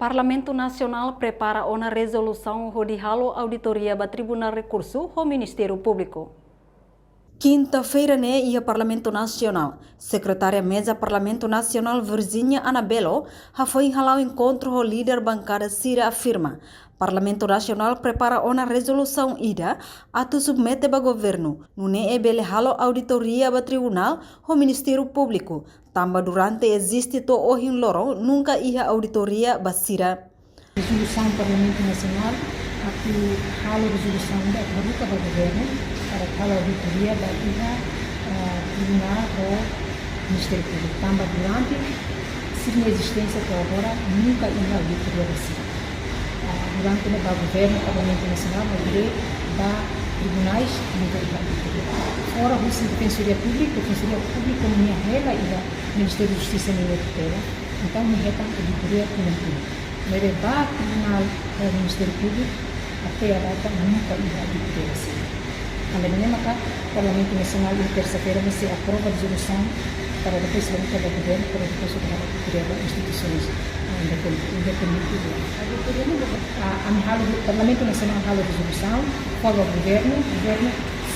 Parlamento Nacional prepara uma resolução de halo auditoria do Tribunal Recurso ao Ministério Público. Quinta-feira, ia Parlamento Nacional. Secretária Mesa Parlamento Nacional Virginia Anabelo foi enhalar o encontro com o líder bancária Cira afirma. Parlamento Nacional prepara uma resolução ida a submete ao governo. Não é bele halo auditoria do Tribunal ao Ministério Público. Tamba durante existe to ohin lorong nunca ia auditoria basira. Resolução do Parlamento Nacional aku halo resolução da terbuka ao governo para halo auditoria da Tribunal ou Ministério Público. Tamba durante sem existência até agora nunca ia auditoria basira. Durante o governo Parlamento Nacional da tribunais nunca ia auditoria. Fora o Defensoria Pública não ia rela e da Ministério da Justiça não ia tutela. Então não ia auditoria pública. Mas da Tribunal do Ministério Público até a data nunca ia auditoria basira. Além disso, o Parlamento Nacional na terça-feira vai ser aprova a resolução para depois ser votada ao governo para depois ser votada a auditoria das instituições independentes. O Parlamento Nacional halo resolução, fala ao governo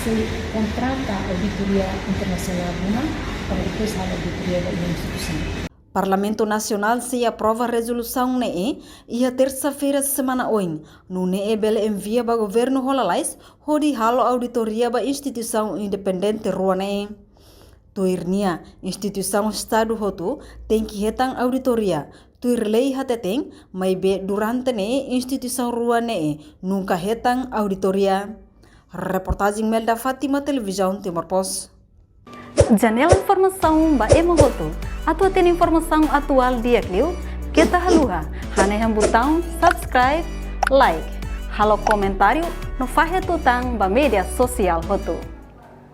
se contrata a auditoria internacional para depois halo a auditoria da instituição. Parlamento Nacional se aprova a resolução e a terça-feira semana hoje. No bele envia para o governo holalais de halo auditoria para instituição independente rua Tuirnia instituição Estado hotu tem que hetang auditoria. Tuir lei hateteng mai be durante instituição rua nunca hetang auditoria. Reportagem Melda Fatima Televisão Timor Post. Janela informação ba emogoto. Atau tem informação atual dia kliu, kita haluha. Hane yang botão subscribe, like, halo comentário no fahe tutang ba media sosial hotu.